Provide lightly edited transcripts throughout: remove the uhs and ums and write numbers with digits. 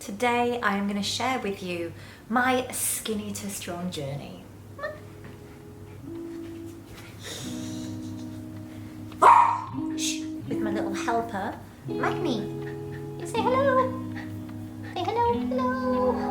Today I am going to share with you my skinny to strong journey. With my little helper, Magni. You say hello. Say hello, hello.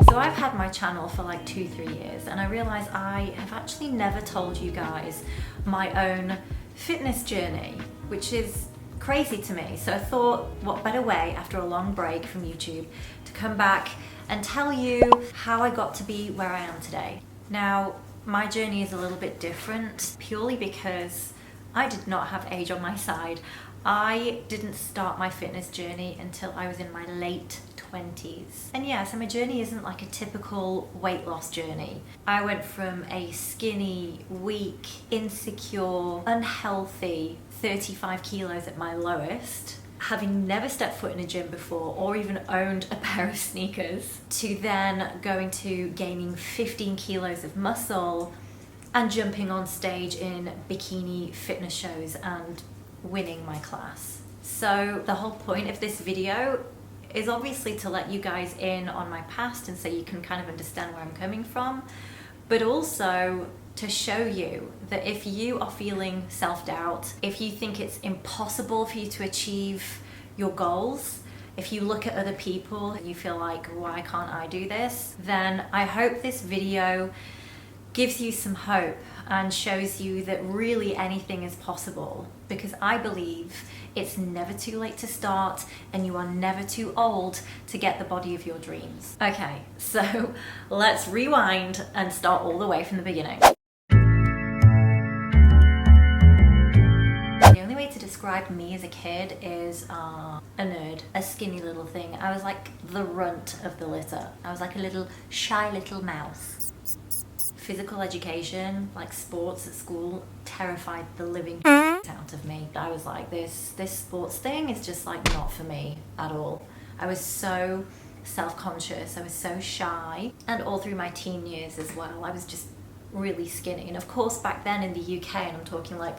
So I've had my channel for like 2-3 years and I realised I have actually never told you guys my own fitness journey, which is crazy to me. So I thought, what better way after a long break from YouTube to come back and tell you how I got to be where I am today. Now, my journey is a little bit different purely because I did not have age on my side. I didn't start my fitness journey until I was in my late 20s. And yeah, so my journey isn't like a typical weight loss journey. I went from a skinny, weak, insecure, unhealthy 35 kilos at my lowest, having never stepped foot in a gym before or even owned a pair of sneakers, to then going to gaining 15 kilos of muscle and jumping on stage in bikini fitness shows and winning my class. So the whole point of this video is obviously to let you guys in on my past and so you can kind of understand where I'm coming from, but also to show you that if you are feeling self-doubt, if you think it's impossible for you to achieve your goals, if you look at other people and you feel like, why can't I do this? Then I hope this video gives you some hope and shows you that really anything is possible, because I believe it's never too late to start and you are never too old to get the body of your dreams. Okay, so let's rewind and start all the way from the beginning. The only way to describe me as a kid is a nerd, a skinny little thing. I was like the runt of the litter. I was like a little shy little mouse. Physical education, like sports at school, terrified the living out of me. I was like, this sports thing is just like not for me at all. I was so self-conscious, I was so shy, and all through my teen years as well, I was just really skinny. And of course back then in the UK, and I'm talking like,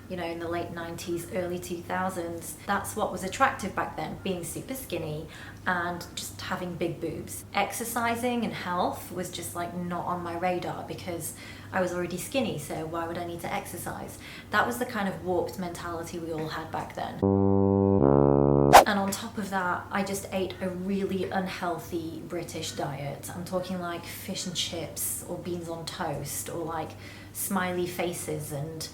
you know, in the late 90s, early 2000s, that's what was attractive back then, being super skinny and just having big boobs. Exercising and health was just like not on my radar because I was already skinny, so why would I need to exercise? That was the kind of warped mentality we all had back then. And on top of that, I just ate a really unhealthy British diet. I'm talking like fish and chips or beans on toast or like smiley faces and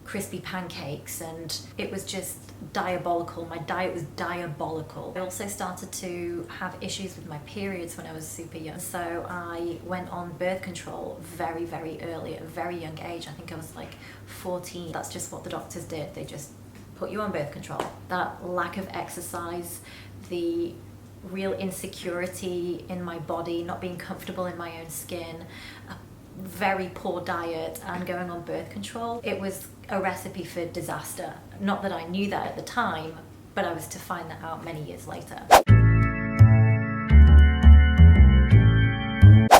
crispy pancakes, and it was just diabolical. My diet was diabolical. I also started to have issues with my periods when I was super young, so I went on birth control very, very early, at a very young age. I think I was like 14. That's just what the doctors did. They just put you on birth control. That lack of exercise, the real insecurity in my body, not being comfortable in my own skin, very poor diet and going on birth control, it was a recipe for disaster. Not that I knew that at the time, but I was to find that out many years later.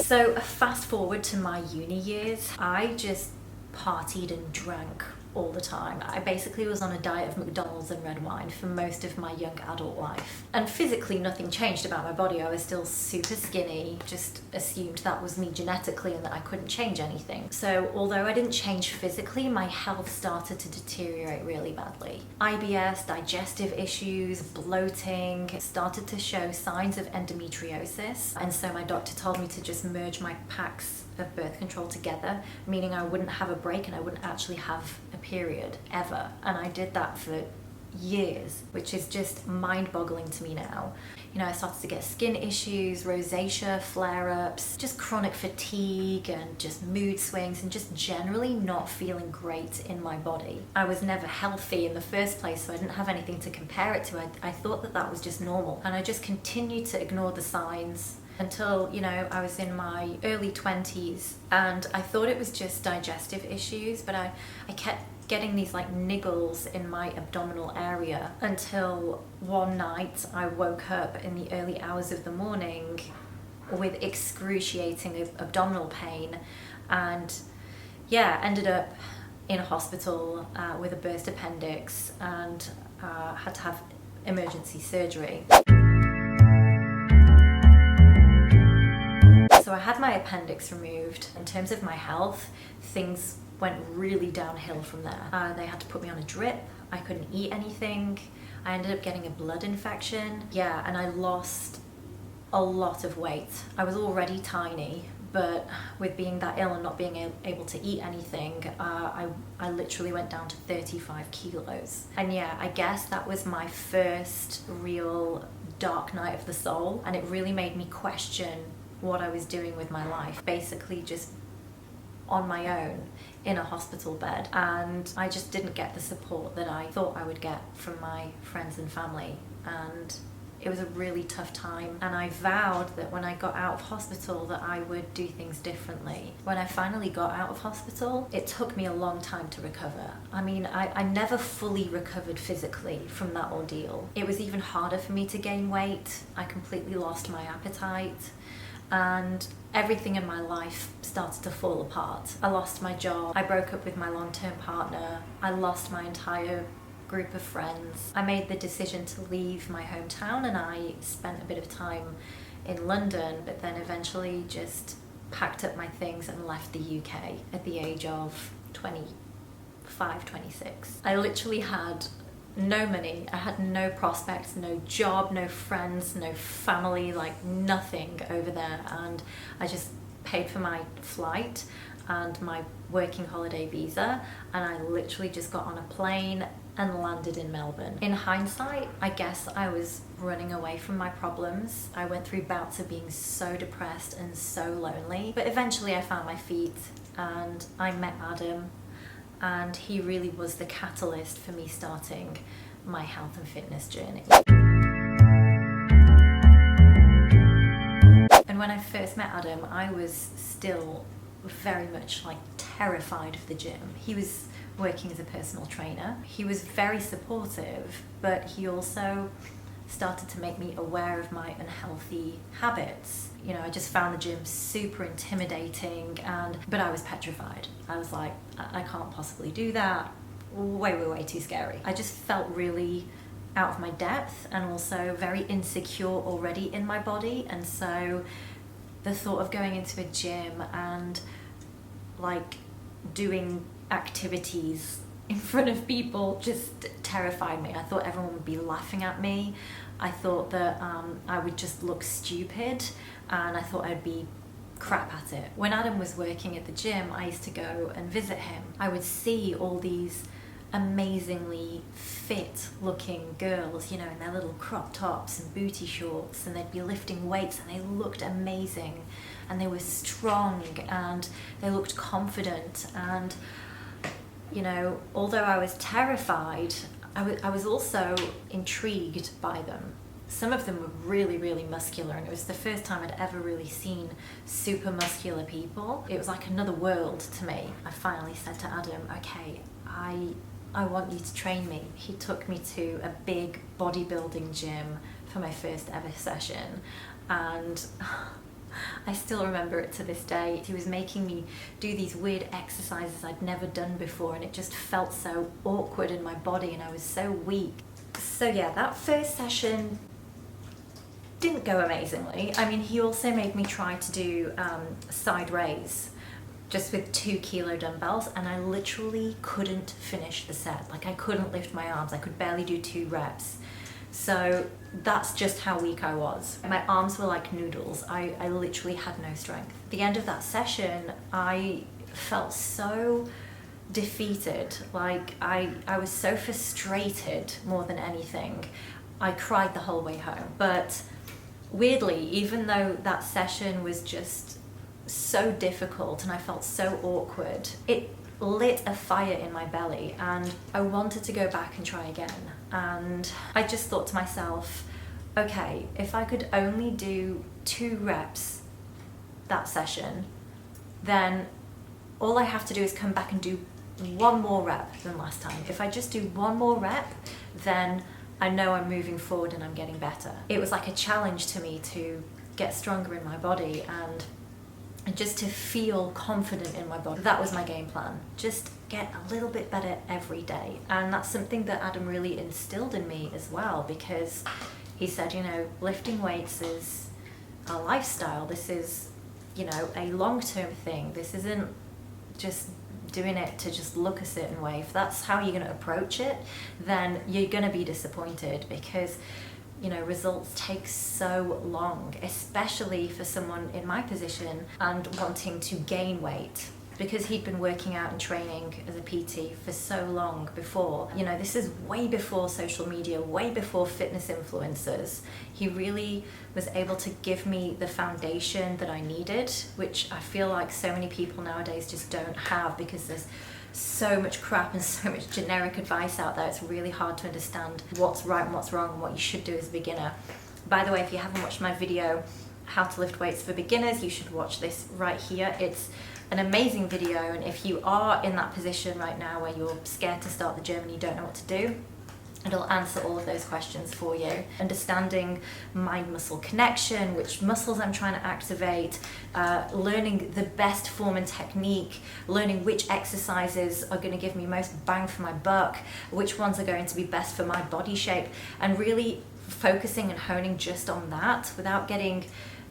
So fast forward to my uni years, I just partied and drank all the time. I basically was on a diet of McDonald's and red wine for most of my young adult life. And physically nothing changed about my body. I was still super skinny, just assumed that was me genetically and that I couldn't change anything. So although I didn't change physically, my health started to deteriorate really badly. IBS, digestive issues, bloating, started to show signs of endometriosis. And so my doctor told me to just merge my packs of birth control together, meaning I wouldn't have a break and I wouldn't actually have a period ever. And I did that for years, which is just mind-boggling to me now. You know, I started to get skin issues, rosacea, flare-ups, just chronic fatigue and just mood swings and just generally not feeling great in my body. I was never healthy in the first place, so I didn't have anything to compare it to. I thought that that was just normal, and I just continued to ignore the signs until, you know, I was in my early 20s and I thought it was just digestive issues, but I kept getting these like niggles in my abdominal area until one night I woke up in the early hours of the morning with excruciating abdominal pain and yeah, ended up in hospital with a burst appendix and had to have emergency surgery. So I had my appendix removed. In terms of my health, things went really downhill from there. They had to put me on a drip. I couldn't eat anything. I ended up getting a blood infection. Yeah, and I lost a lot of weight. I was already tiny, but with being that ill and not being able to eat anything, I literally went down to 35 kilos. And yeah, I guess that was my first real dark night of the soul, and it really made me question what I was doing with my life. Basically just on my own in a hospital bed, and I just didn't get the support that I thought I would get from my friends and family, and it was a really tough time. And I vowed that when I got out of hospital that I would do things differently. When I finally got out of hospital, it took me a long time to recover. I mean, I never fully recovered physically from that ordeal. It was even harder for me to gain weight. I completely lost my appetite, and everything in my life started to fall apart. I lost my job, I broke up with my long-term partner, I lost my entire group of friends. I made the decision to leave my hometown, and I spent a bit of time in London, but then eventually just packed up my things and left the UK at the age of 25, 26. I literally had no money, I had no prospects, no job, no friends, no family, like nothing over there, and I just paid for my flight and my working holiday visa, and I literally just got on a plane and landed in Melbourne. In hindsight, I guess I was running away from my problems. I went through bouts of being so depressed and so lonely, but eventually I found my feet and I met Adam, and he really was the catalyst for me starting my health and fitness journey. And when I first met Adam, I was still very much like terrified of the gym. He was working as a personal trainer. He was very supportive, but he also started to make me aware of my unhealthy habits. You know, I just found the gym super intimidating, but I was petrified. I was like, I can't possibly do that. Way too scary. I just felt really out of my depth and also very insecure already in my body, and so the thought of going into a gym and like doing activities in front of people just terrified me. I thought everyone would be laughing at me. I thought that I would just look stupid, and I thought I'd be crap at it. When Adam was working at the gym, I used to go and visit him. I would see all these amazingly fit looking girls, you know, in their little crop tops and booty shorts, and they'd be lifting weights and they looked amazing and they were strong and they looked confident, and you know, although I was terrified, I was also intrigued by them. Some of them were really muscular, and it was the first time I'd ever really seen super muscular people. It was like another world to me. I finally said to Adam, okay, I want you to train me. He took me to a big bodybuilding gym for my first ever session, and I still remember it to this day. He was making me do these weird exercises I'd never done before, and it just felt so awkward in my body, and I was so weak. So yeah, that first session didn't go amazingly. I mean, he also made me try to do side raise just with 2 kilo dumbbells, and I literally couldn't finish the set. Like, I couldn't lift my arms. I could barely do 2 reps. So that's just how weak I was. My arms were like noodles. I literally had no strength. At the end of that session, I felt so defeated. Like, I was so frustrated more than anything. I cried the whole way home. But weirdly, even though that session was just so difficult and I felt so awkward, it lit a fire in my belly, and I wanted to go back and try again. And I just thought to myself, okay, if I could only do 2 reps that session, then all I have to do is come back and do 1 more rep than last time. If I just do 1 more rep, then I know I'm moving forward and I'm getting better. It was like a challenge to me to get stronger in my body, and and just to feel confident in my body. That was my game plan. Just get a little bit better every day. And that's something that Adam really instilled in me as well, because he said, you know, lifting weights is a lifestyle. This is, you know, a long-term thing. This isn't just doing it to just look a certain way. If that's how you're going to approach it, then you're going to be disappointed, because you know, results take so long, especially for someone in my position and wanting to gain weight, because he'd been working out and training as a PT for so long before. You know, this is way before social media, way before fitness influencers. He really was able to give me the foundation that I needed, which I feel like so many people nowadays just don't have, because there's so much crap and so much generic advice out there. It's really hard to understand what's right and what's wrong and what you should do as a beginner. By the way, if you haven't watched my video, How to Lift Weights for Beginners, you should watch this right here. It's an amazing video, and if you are in that position right now where you're scared to start the gym and you don't know what to do, it'll answer all of those questions for you. Understanding mind-muscle connection, which muscles I'm trying to activate, learning the best form and technique, learning which exercises are going to give me most bang for my buck, which ones are going to be best for my body shape, and really focusing and honing just on that without getting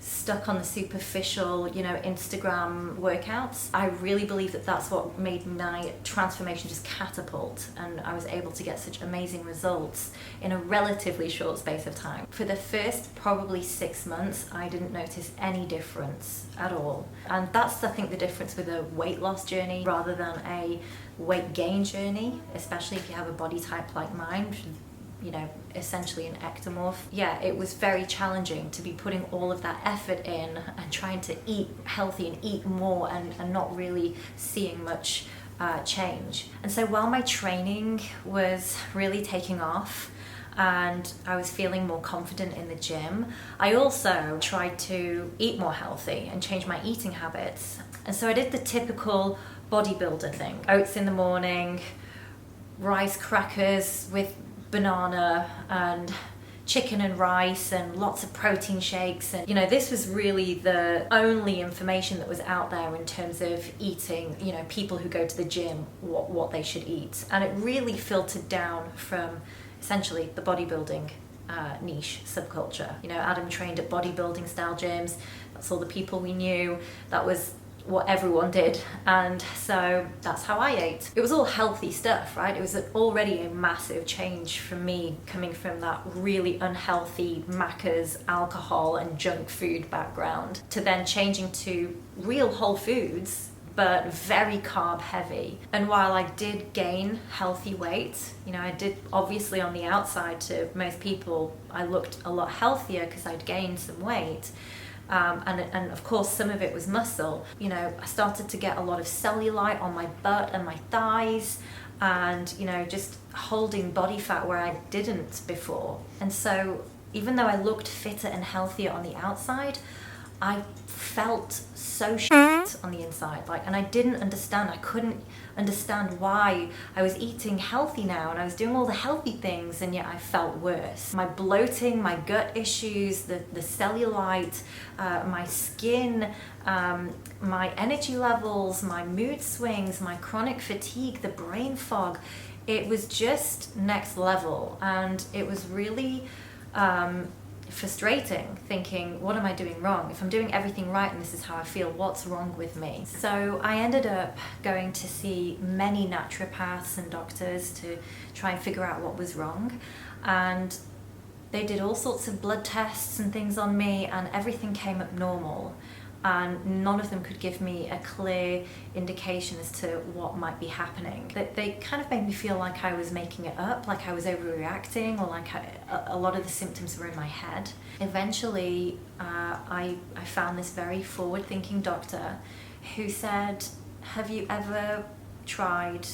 stuck on the superficial, you know, Instagram workouts. I really believe that that's what made my transformation just catapult, and I was able to get such amazing results in a relatively short space of time. For the first probably 6 months, I didn't notice any difference at all. And that's, I think, the difference with a weight loss journey rather than a weight gain journey, especially if you have a body type like mine, which is, you know, essentially an ectomorph. Yeah, it was very challenging to be putting all of that effort in and trying to eat healthy and eat more and not really seeing much change. And so while my training was really taking off and I was feeling more confident in the gym, I also tried to eat more healthy and change my eating habits. And so I did the typical bodybuilder thing: oats in the morning, rice crackers with banana and chicken and rice and lots of protein shakes. And you know, this was really the only information that was out there in terms of eating, you know, people who go to the gym, what they should eat. And it really filtered down from essentially the bodybuilding niche subculture. You know, Adam trained at bodybuilding style gyms. That's all the people we knew. That was what everyone did, and so that's how I ate. It was all healthy stuff, right? It was already a massive change for me, coming from that really unhealthy Macca's, alcohol and junk food background, to then changing to real whole foods but very carb heavy. And while I did gain healthy weight, you know, I did, obviously on the outside to most people I looked a lot healthier because I'd gained some weight. And of course some of it was muscle. You know, I started to get a lot of cellulite on my butt and my thighs, and you know, just holding body fat where I didn't before. And so even though I looked fitter and healthier on the outside, I felt so shit on the inside, like, and I didn't understand. I couldn't understand why I was eating healthy now and I was doing all the healthy things, and yet I felt worse. My bloating, my gut issues, the cellulite, my skin, my energy levels, my mood swings, my chronic fatigue, the brain fog, it was just next level. And it was really frustrating, thinking, what am I doing wrong? If I'm doing everything right and this is how I feel, what's wrong with me? So I ended up going to see many naturopaths and doctors to try and figure out what was wrong, and they did all sorts of blood tests and things on me, and everything came up normal, and none of them could give me a clear indication as to what might be happening. They kind of made me feel like I was making it up, like I was overreacting, or like a lot of the symptoms were in my head. Eventually, I found this very forward-thinking doctor who said, have you ever tried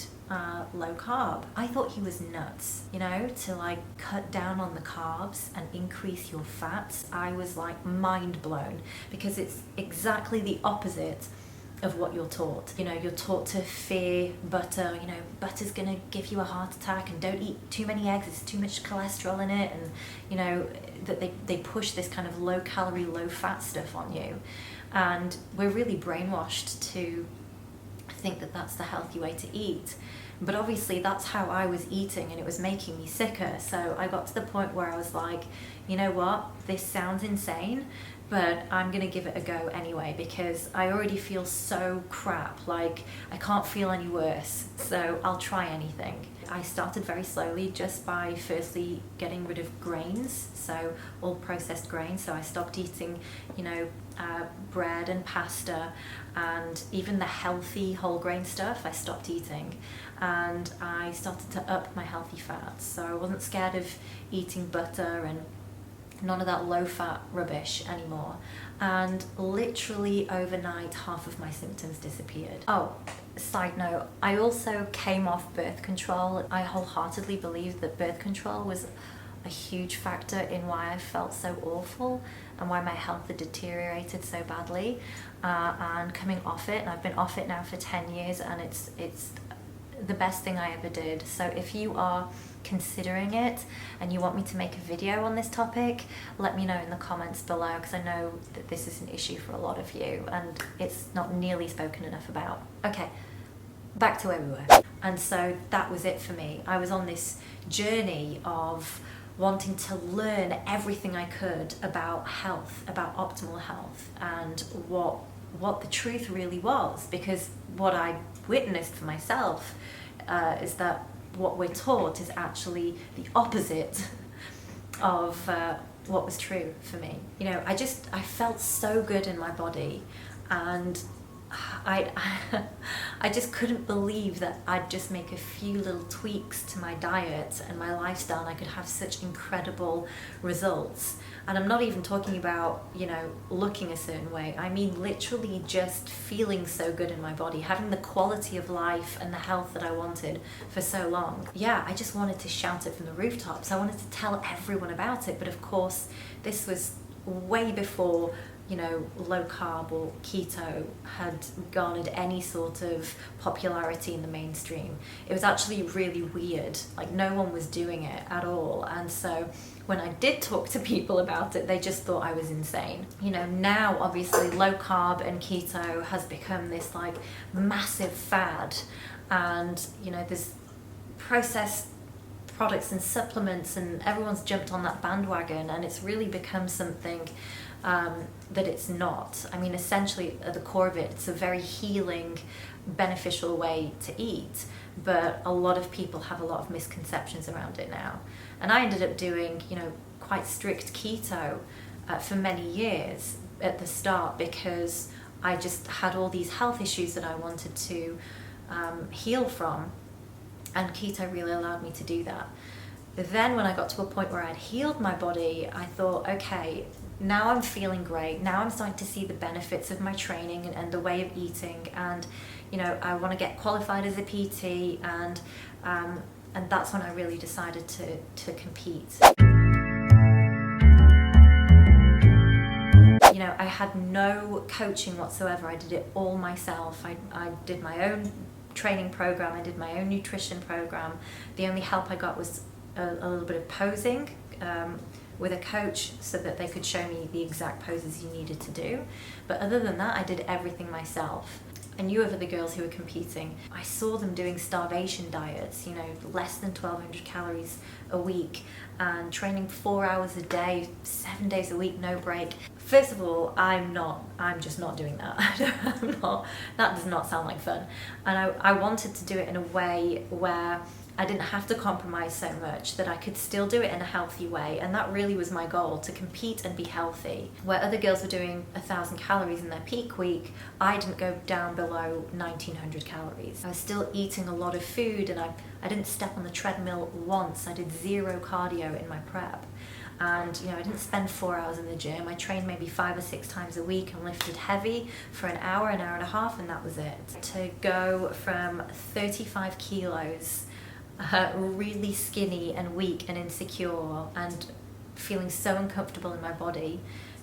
low carb? I thought he was nuts, you know, to like cut down on the carbs and increase your fats. I was like mind blown, because it's exactly the opposite of what you're taught. You know, you're taught to fear butter. You know, butter's gonna give you a heart attack, and don't eat too many eggs, there's too much cholesterol in it. And you know, that they push this kind of low calorie, low fat stuff on you, and we're really brainwashed to think that that's the healthy way to eat. But obviously that's how I was eating, and it was making me sicker. So I got to the point where I was like, you know what, this sounds insane, but I'm gonna give it a go anyway, because I already feel so crap, like I can't feel any worse, so I'll try anything. I started very slowly, just by firstly getting rid of grains, so all processed grains. So I stopped eating, you know, bread and pasta, and even the healthy whole grain stuff I stopped eating. And I started to up my healthy fats, so I wasn't scared of eating butter and none of that low fat rubbish anymore. And literally overnight, half of my symptoms disappeared. Oh, side note, I also came off birth control. I wholeheartedly believe that birth control was a huge factor in why I felt so awful and why my health had deteriorated so badly. And coming off it, and I've been off it now for 10 years, and it's the best thing I ever did. So if you are considering it and you want me to make a video on this topic, let me know in the comments below, because I know that this is an issue for a lot of you and it's not nearly spoken enough about. Okay, back to where we were. And so that was it for me. I was on this journey of wanting to learn everything I could about health, about optimal health, and what the truth really was, because what I witnessed for myself is that what we're taught is actually the opposite of what was true for me. You know, I felt so good in my body, and I just couldn't believe that I'd just make a few little tweaks to my diet and my lifestyle and I could have such incredible results. And I'm not even talking about, you know, looking a certain way. I mean literally just feeling so good in my body, having the quality of life and the health that I wanted for so long. Yeah, I just wanted to shout it from the rooftops. I wanted to tell everyone about it. But of course, this was way before, you know, low carb or keto had garnered any sort of popularity in the mainstream. It was actually really weird. Like, no one was doing it at all. And so when I did talk to people about it, they just thought I was insane. You know, now obviously low carb and keto has become this like massive fad, and you know, there's processed products and supplements, and everyone's jumped on that bandwagon, and it's really become something that it's not. I mean, essentially at the core of it, it's a very healing, beneficial way to eat, but a lot of people have a lot of misconceptions around it now. And I ended up doing, you know, quite strict keto for many years at the start, because I just had all these health issues that I wanted to heal from, and keto really allowed me to do that. But then when I got to a point where I'd healed my body, I thought, okay, now I'm feeling great. Now I'm starting to see the benefits of my training and the way of eating, and you know, I want to get qualified as a PT, and that's when I really decided to compete. You know, I had no coaching whatsoever. I did it all myself. I did my own training program. I did my own nutrition program. The only help I got was a little bit of posing with a coach, so that they could show me the exact poses you needed to do. But other than that, I did everything myself. I knew of other girls who were competing. I saw them doing starvation diets, you know, less than 1,200 calories a week, and training 4 hours a day, 7 days a week, no break. First of all, I'm just not doing that. That does not sound like fun. And I wanted to do it in a way where I didn't have to compromise so much, that I could still do it in a healthy way. And that really was my goal, to compete and be healthy. Where other girls were doing 1,000 calories in their peak week, I didn't go down below 1,900 calories. I was still eating a lot of food, and I didn't step on the treadmill once. I did 0 cardio in my prep. And you know, I didn't spend 4 hours in the gym. I trained maybe 5 or 6 times a week and lifted heavy for an hour and a half, and that was it. To go from 35 kilos, really skinny and weak and insecure and feeling so uncomfortable in my body,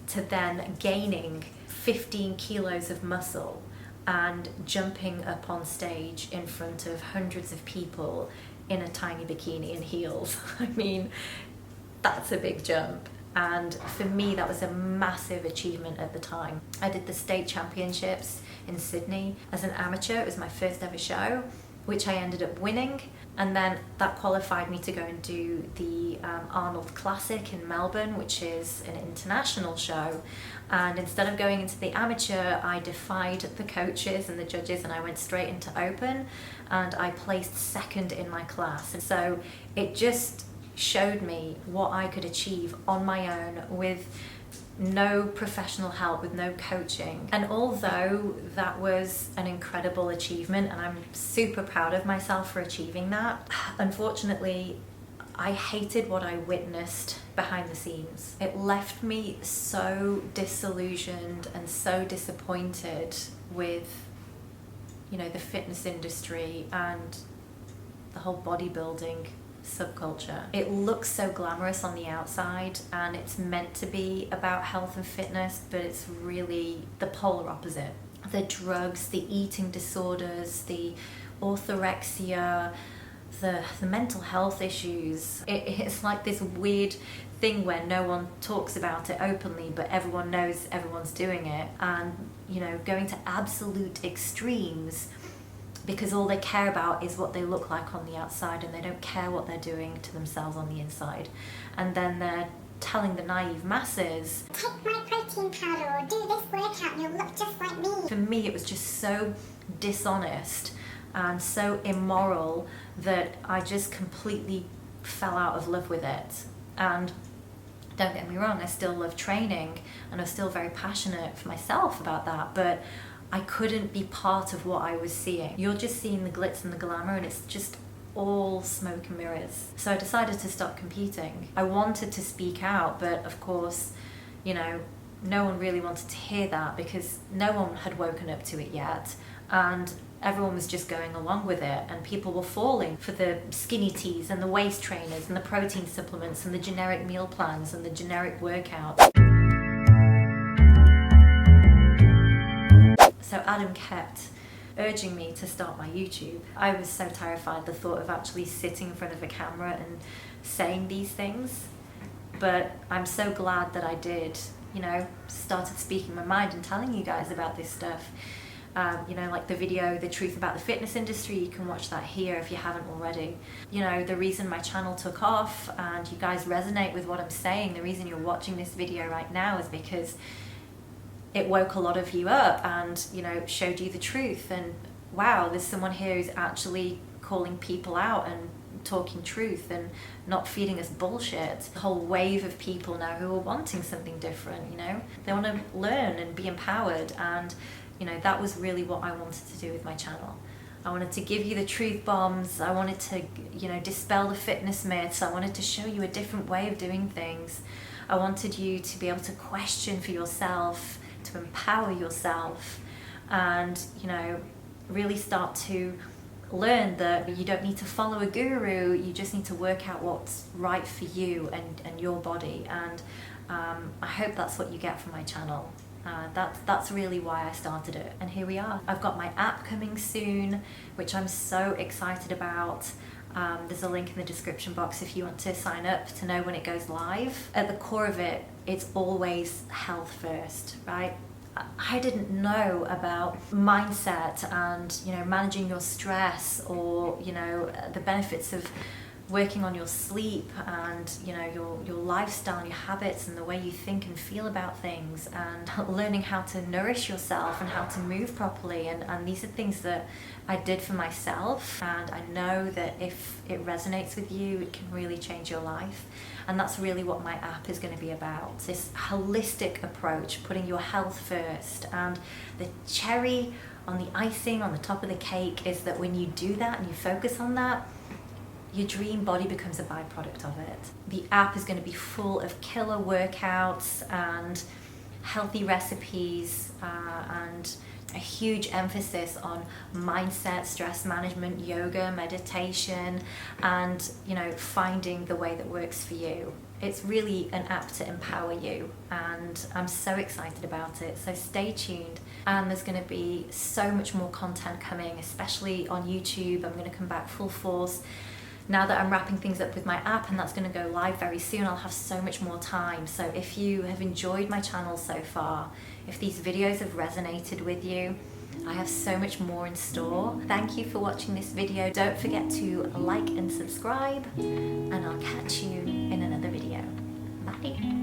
to then gaining 15 kilos of muscle and jumping up on stage in front of hundreds of people in a tiny bikini and heels. I mean, that's a big jump. And for me, that was a massive achievement at the time. I did the state championships in Sydney as an amateur. It was my first ever show, which I ended up winning. And then that qualified me to go and do the Arnold Classic in Melbourne, which is an international show. And instead of going into the amateur, I defied the coaches and the judges, and I went straight into open, and I placed second in my class. And so it just showed me what I could achieve on my own with no professional help, with no coaching. And although that was an incredible achievement, and I'm super proud of myself for achieving that, unfortunately, I hated what I witnessed behind the scenes. It left me so disillusioned and so disappointed with, you know, the fitness industry and the whole bodybuilding subculture. It looks so glamorous on the outside, and it's meant to be about health and fitness, but it's really the polar opposite. The drugs, the eating disorders, the orthorexia, the mental health issues. It's like this weird thing where no one talks about it openly, but everyone knows everyone's doing it, and, you know, going to absolute extremes because all they care about is what they look like on the outside, and they don't care what they're doing to themselves on the inside. And then they're telling the naive masses, take my protein powder or do this workout and you'll look just like me. For me, it was just so dishonest and so immoral that I just completely fell out of love with it. And don't get me wrong, I still love training, and I'm still very passionate for myself about that, but I couldn't be part of what I was seeing. You're just seeing the glitz and the glamour, and it's just all smoke and mirrors. So I decided to stop competing. I wanted to speak out, but of course, you know, no one really wanted to hear that because no one had woken up to it yet, and everyone was just going along with it, and people were falling for the skinny teas and the waist trainers and the protein supplements and the generic meal plans and the generic workouts. So Adam kept urging me to start my YouTube. I was so terrified at the thought of actually sitting in front of a camera and saying these things, but I'm so glad that I did, you know, started speaking my mind and telling you guys about this stuff. You know, like the video, The Truth About the Fitness Industry, you can watch that here if you haven't already. You know, the reason my channel took off and you guys resonate with what I'm saying, the reason you're watching this video right now is because it woke a lot of you up and, you know, showed you the truth. And wow, there's someone here who's actually calling people out and talking truth and not feeding us bullshit. A whole wave of people now who are wanting something different, you know? They want to learn and be empowered, and, you know, that was really what I wanted to do with my channel. I wanted to give you the truth bombs. I wanted to, you know, dispel the fitness myths. I wanted to show you a different way of doing things. I wanted you to be able to question for yourself, to empower yourself, and, you know, really start to learn that you don't need to follow a guru, you just need to work out what's right for you and your body. And I hope that's what you get from my channel. That's really why I started it, and here we are. I've got my app coming soon, which I'm so excited about. There's a link in the description box if you want to sign up to know when it goes live. At the core of it, it's always health first, right? I didn't know about mindset and, you know, managing your stress, or, you know, the benefits of working on your sleep and, you know, your lifestyle and your habits and the way you think and feel about things, and learning how to nourish yourself and how to move properly. And these are things that I did for myself, and I know that if it resonates with you, it can really change your life. And that's really what my app is going to be about, this holistic approach, putting your health first. And the cherry on the icing on the top of the cake is that when you do that and you focus on that, your dream body becomes a byproduct of it. The app is going to be full of killer workouts and healthy recipes, and a huge emphasis on mindset, stress management, yoga, meditation, and, you know, finding the way that works for you. It's really an app to empower you, and I'm so excited about it. So stay tuned. and there's going to be so much more content coming, especially on YouTube. I'm going to come back full force now that I'm wrapping things up with my app, and that's going to go live very soon. I'll have so much more time. So if you have enjoyed my channel so far, if these videos have resonated with you, I have so much more in store. Thank you for watching this video. Don't forget to like and subscribe, and I'll catch you in another video. Bye.